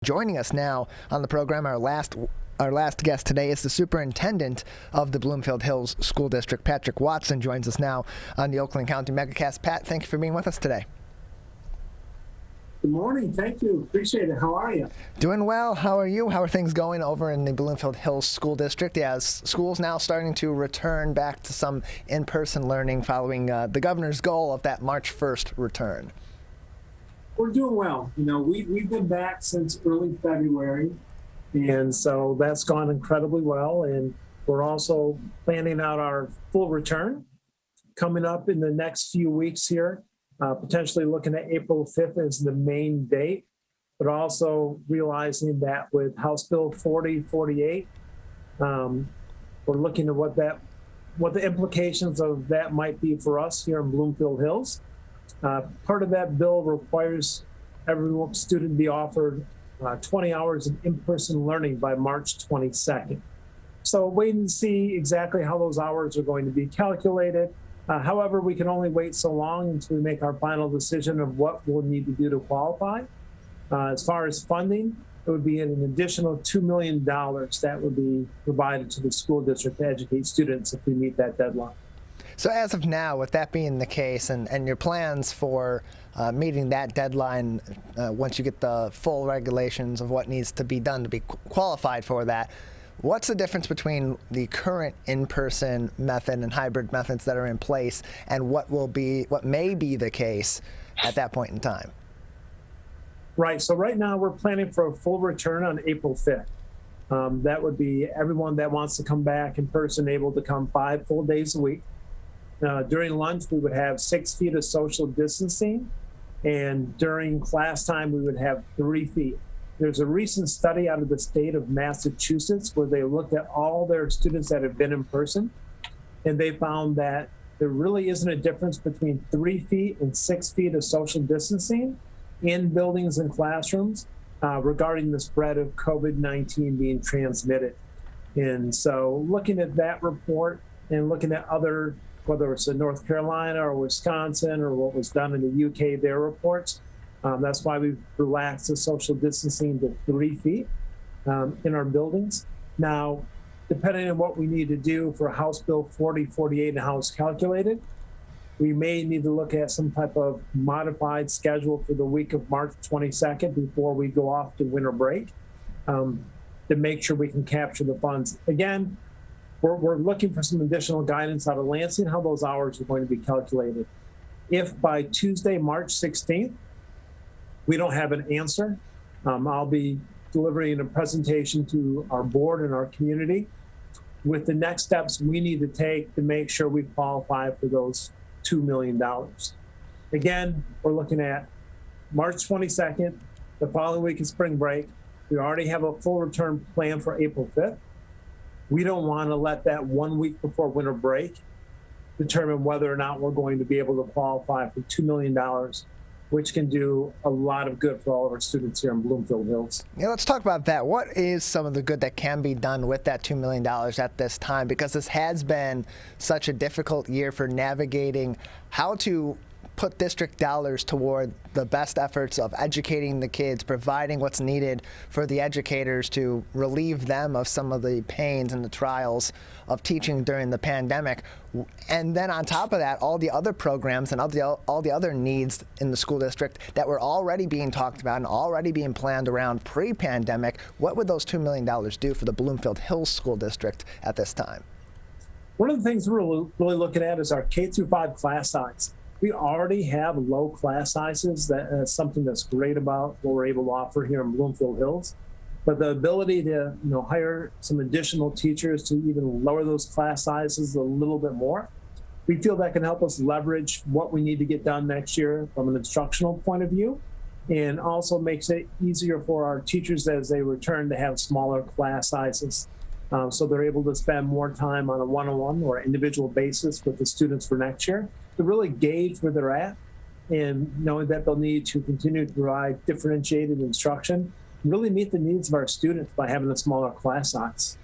Joining us now on the program, our last guest today is the superintendent of the Bloomfield Hills School District. Patrick Watson joins us now on the Oakland County Megacast. Pat, thank you for being with us today. Good morning. Thank you. Appreciate it. How are you? Doing well. How are you? How are things going over in the Bloomfield Hills School District as schools now starting to return back to some in-person learning following the governor's goal of that March 1st return? We're doing well. You know, we've been back since early February, and so that's gone incredibly well. And we're also planning out our full return coming up in the next few weeks here, potentially looking at April 5th as the main date, but also realizing that with House Bill 4048, we're looking at what the implications of that might be for us here in Bloomfield Hills. Part of that bill requires every student be offered 20 hours of in-person learning by March 22nd. So wait and see exactly how those hours are going to be calculated. However, we can only wait so long until we make our final decision of what we'll need to do to qualify. As far as funding, it would be an additional $2 million that would be provided to the school district to educate students if we meet that deadline. So as of now, with that being the case and your plans for meeting that deadline once you get the full regulations of what needs to be done to be qualified for that, what's the difference between the current in-person method and hybrid methods that are in place and what may be the case at that point in time? Right. So right now we're planning for a full return on April 5th. That would be everyone that wants to come back in person able to come 5 full days a week. During lunch, we would have 6 feet of social distancing, and during class time, we would have 3 feet. There's a recent study out of the state of Massachusetts where they looked at all their students that have been in person, and they found that there really isn't a difference between 3 feet and 6 feet of social distancing in buildings and classrooms regarding the spread of COVID-19 being transmitted. And so looking at that report and looking at other, whether it's in North Carolina or Wisconsin or what was done in the UK, their reports. That's why we've relaxed the social distancing to 3 feet in our buildings. Now, depending on what we need to do for House Bill 4048 and how it's calculated, we may need to look at some type of modified schedule for the week of March 22nd before we go off to winter break to make sure we can capture the funds. Again, we're looking for some additional guidance out of Lansing, how those hours are going to be calculated. If by Tuesday, March 16th, we don't have an answer, I'll be delivering a presentation to our board and our community with the next steps we need to take to make sure we qualify for those $2 million. Again, we're looking at March 22nd, the following week is spring break. We already have a full return plan for April 5th. We don't want to let that 1 week before winter break determine whether or not we're going to be able to qualify for $2 million, which can do a lot of good for all of our students here in Bloomfield Hills. Yeah, let's talk about that. What is some of the good that can be done with that $2 million at this time? Because this has been such a difficult year for navigating how to put district dollars toward the best efforts of educating the kids, providing what's needed for the educators to relieve them of some of the pains and the trials of teaching during the pandemic. And then on top of that, all the other programs and all the other needs in the school district that were already being talked about and already being planned around pre-pandemic. What would those $2 million do for the Bloomfield Hills School District at this time? One of the things we're really looking at is our K-5 class size. We already have low class sizes. That's something that's great about what we're able to offer here in Bloomfield Hills. But the ability to hire some additional teachers to even lower those class sizes a little bit more, we feel that can help us leverage what we need to get done next year from an instructional point of view, and also makes it easier for our teachers as they return to have smaller class sizes. So they're able to spend more time on a one-on-one or individual basis with the students for next year to really gauge where they're at and knowing that they'll need to continue to provide differentiated instruction, really meet the needs of our students by having a smaller class size.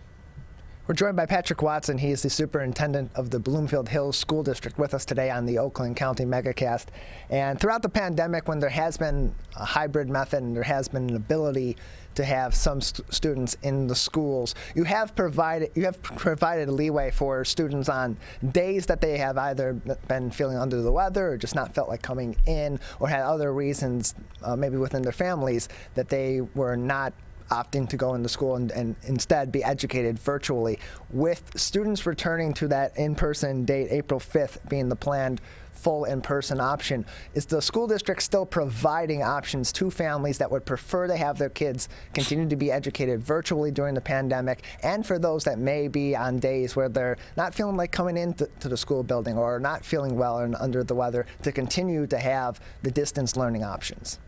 We're joined by Patrick Watson. He is the superintendent of the Bloomfield Hills School District with us today on the Oakland County Megacast. And throughout the pandemic, when there has been a hybrid method and there has been an ability to have some students in the schools, you have provided a leeway for students on days that they have either been feeling under the weather or just not felt like coming in or had other reasons, maybe within their families, that they were not opting to go into school and instead be educated virtually. With students returning to that in-person date, April 5th being the planned full in-person option, is the school district still providing options to families that would prefer to have their kids continue to be educated virtually during the pandemic, and for those that may be on days where they're not feeling like coming into the school building or not feeling well and under the weather, to continue to have the distance learning options?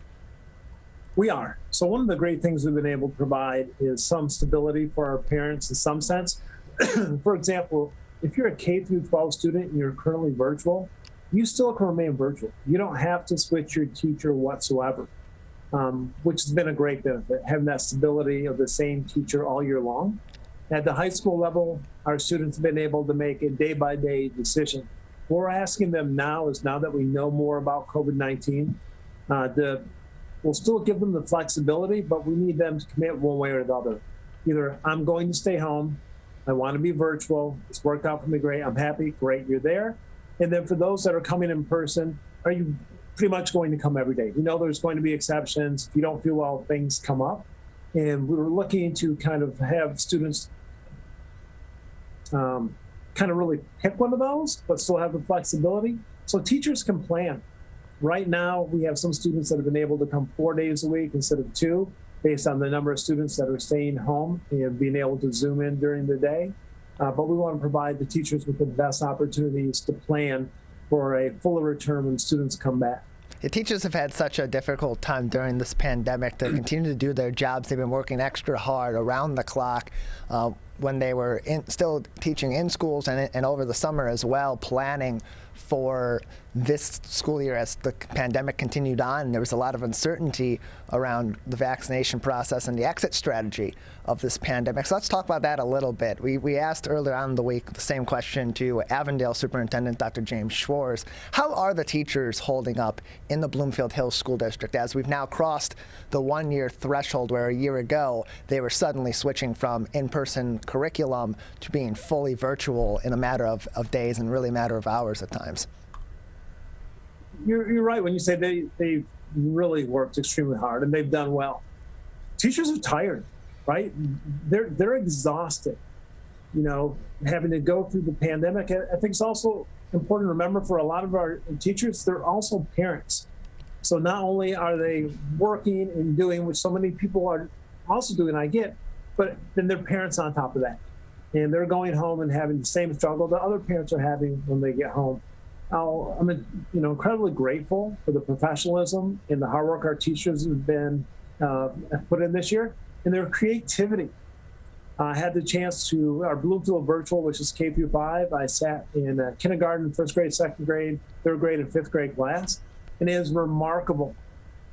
We are. So one of the great things we've been able to provide is some stability for our parents in some sense. For example, if you're a K through 12 student and you're currently virtual, you still can remain virtual. You don't have to switch your teacher whatsoever, which has been a great benefit, having that stability of the same teacher all year long. At the high school level, our students have been able to make a day-by-day decision. What we're asking them now is, now that we know more about COVID-19, we'll still give them the flexibility, but we need them to commit one way or the other. Either I'm going to stay home, I want to be virtual, it's worked out for me great, I'm happy, great, you're there. And then for those that are coming in person, are you pretty much going to come every day? You know there's going to be exceptions. If you don't feel well, things come up. And we were looking to kind of have students kind of really pick one of those, but still have the flexibility. So teachers can plan. Right now, we have some students that have been able to come 4 days a week instead of 2, based on the number of students that are staying home and being able to Zoom in during the day. But we want to provide the teachers with the best opportunities to plan for a fuller return when students come back. The teachers have had such a difficult time during this pandemic to continue to do their jobs. They've been working extra hard around the clock when they were still teaching in schools and over the summer as well, planning for this school year as the pandemic continued on. There was a lot of uncertainty around the vaccination process and the exit strategy of this pandemic. So let's talk about that a little bit. We asked earlier on in the week the same question to Avondale Superintendent Dr. James Schwartz. How are the teachers holding up in the Bloomfield Hills School District as we've now crossed the 1-year threshold, where a year ago they were suddenly switching from in-person curriculum to being fully virtual in a matter of days and really a matter of hours at times? You're right when you say they really worked extremely hard and they've done well. Teachers are tired, right? They're exhausted, you know, having to go through the pandemic. I think it's also important to remember, for a lot of our teachers, they're also parents. So not only are they working and doing, which so many people are also doing, I get, but then they're parents on top of that. And they're going home and having the same struggle that other parents are having when they get home. I'm incredibly grateful for the professionalism and the hard work our teachers have been put in this year, and their creativity. I had the chance to, our Bloomfield Virtual, which is K through 5, I sat in kindergarten, first grade, second grade, third grade, and fifth grade class, and it is remarkable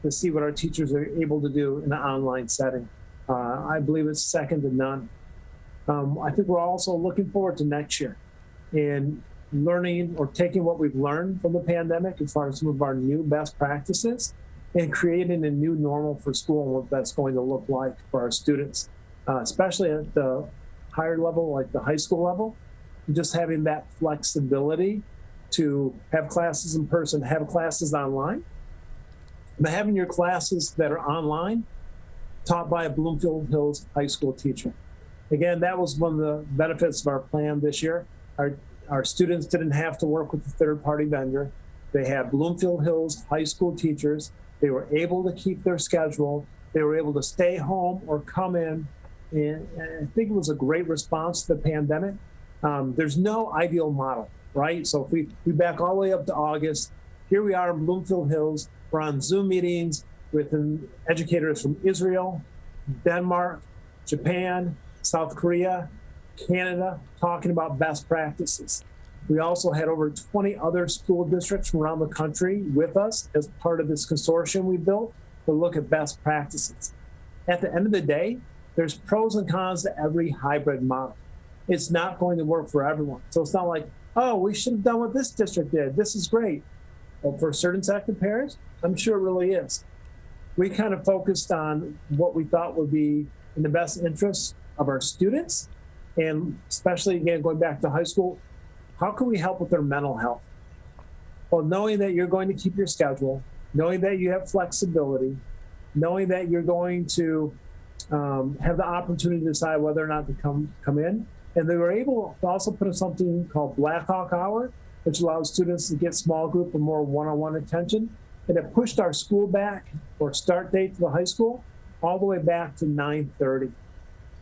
to see what our teachers are able to do in an online setting. I believe it's second to none. I think we're also looking forward to next year and learning or taking what we've learned from the pandemic as far as some of our new best practices and creating a new normal for school and what that's going to look like for our students, especially at the higher level, like the high school level. Just having that flexibility to have classes in person, have classes online, but having your classes that are online taught by a Bloomfield Hills high school teacher. Again, that was one of the benefits of our plan this year. Our students didn't have to work with a third-party vendor. They had Bloomfield Hills high school teachers. They were able to keep their schedule. They were able to stay home or come in. And I think it was a great response to the pandemic. There's no ideal model, right? So if we back all the way up to August, here we are in Bloomfield Hills. We're on Zoom meetings with educators from Israel, Denmark, Japan, South Korea, Canada, talking about best practices. We also had over 20 other school districts from around the country with us as part of this consortium we built to look at best practices. At the end of the day, there's pros and cons to every hybrid model. it's not going to work for everyone. So it's not like, oh, we should have done what this district did. This is great. Well, for a certain set of parents, I'm sure it really is. We kind of focused on what we thought would be in the best interest of our students, and especially, again, going back to high school, how can we help with their mental health? Well, knowing that you're going to keep your schedule, knowing that you have flexibility, knowing that you're going to have the opportunity to decide whether or not to come in. And they were able to also put in something called Black Hawk Hour, which allows students to get small group or more one-on-one attention. And it pushed our school back, or start date for the high school, all the way back to 9:30.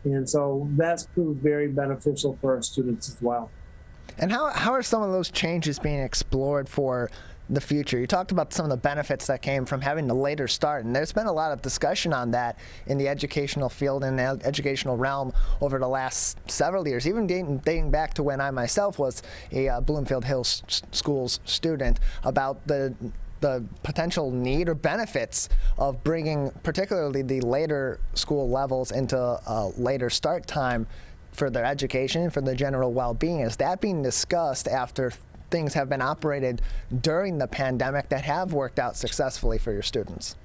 And so that's proved very beneficial for our students as well. And how are some of those changes being explored for the future? You talked about some of the benefits that came from having the later start, and there's been a lot of discussion on that in the educational field and the educational realm over the last several years, even dating back to when I myself was a Bloomfield Hills Schools student, about the potential need or benefits of bringing particularly the later school levels into a later start time for their education, for their general well-being. Is that being discussed after things have been operated during the pandemic that have worked out successfully for your students?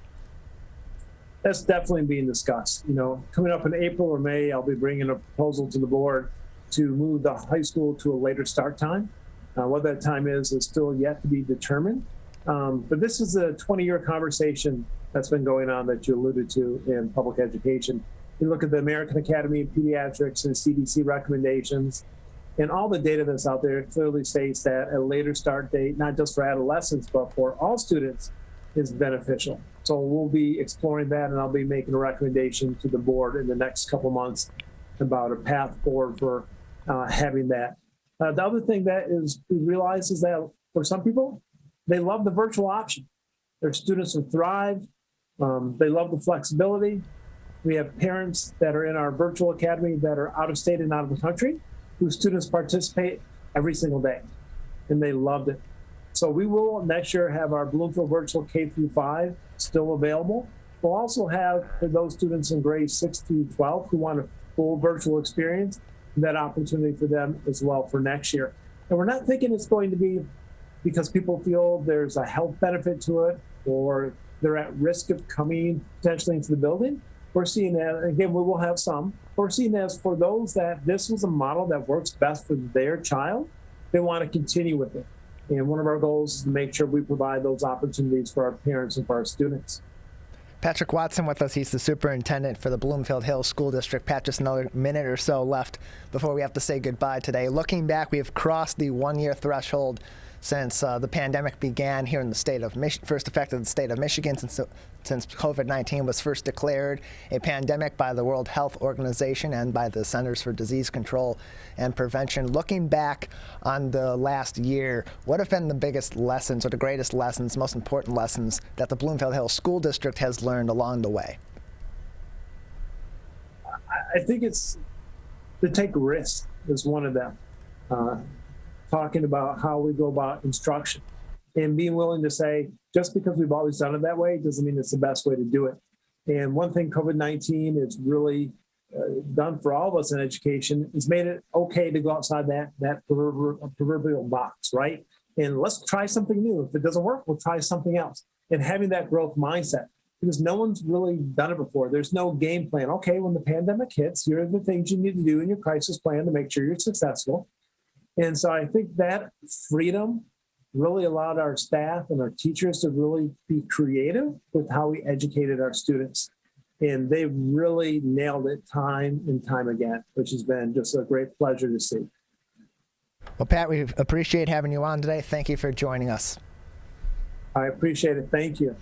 That's definitely being discussed. You know, coming up in April or May, I'll be bringing a proposal to the board to move the high school to a later start time. What that time is still yet to be determined. But this is a 20-year conversation that's been going on that you alluded to in public education. You look at the American Academy of Pediatrics and CDC recommendations, and all the data that's out there clearly states that a later start date, not just for adolescents, but for all students, is beneficial. So we'll be exploring that, and I'll be making a recommendation to the board in the next couple months about a path forward for having that. The other thing that is we realize is that for some people, they love the virtual option. Their students will thrive. They love the flexibility. We have parents that are in our virtual academy that are out of state and out of the country, whose students participate every single day, and they loved it. So we will next year have our Bloomfield Virtual K-5 still available. We'll also have, for those students in grades 6 through 12 who want a full virtual experience, that opportunity for them as well for next year. And we're not thinking it's going to be because people feel there's a health benefit to it or they're at risk of coming potentially into the building. We're seeing that, again, we will have some. We're seeing as for those that this was a model that works best for their child, they want to continue with it. And one of our goals is to make sure we provide those opportunities for our parents and for our students. Patrick Watson with us. He's the superintendent for the Bloomfield Hills School District. Pat, just another minute or so left before we have to say goodbye today. Looking back, we have crossed the one-year threshold since the pandemic began here in the state of first affected the state of Michigan since COVID-19 was first declared a pandemic by the World Health Organization and by the Centers for Disease Control and Prevention. Looking back on the last year, what have been the biggest lessons or the greatest lessons, most important lessons that the Bloomfield Hills School District has learned along the way? I think it's to take risks is one of them. Talking about how we go about instruction and being willing to say, just because we've always done it that way doesn't mean it's the best way to do it. And one thing COVID-19 has really done for all of us in education is made it okay to go outside that proverbial box, right? And let's try something new. If it doesn't work, we'll try something else. And having that growth mindset, because no one's really done it before. There's no game plan. Okay, when the pandemic hits, here are the things you need to do in your crisis plan to make sure you're successful. And so I think that freedom really allowed our staff and our teachers to really be creative with how we educated our students. And they really nailed it time and time again, which has been just a great pleasure to see. Well, Pat, we appreciate having you on today. Thank you for joining us. I appreciate it. Thank you.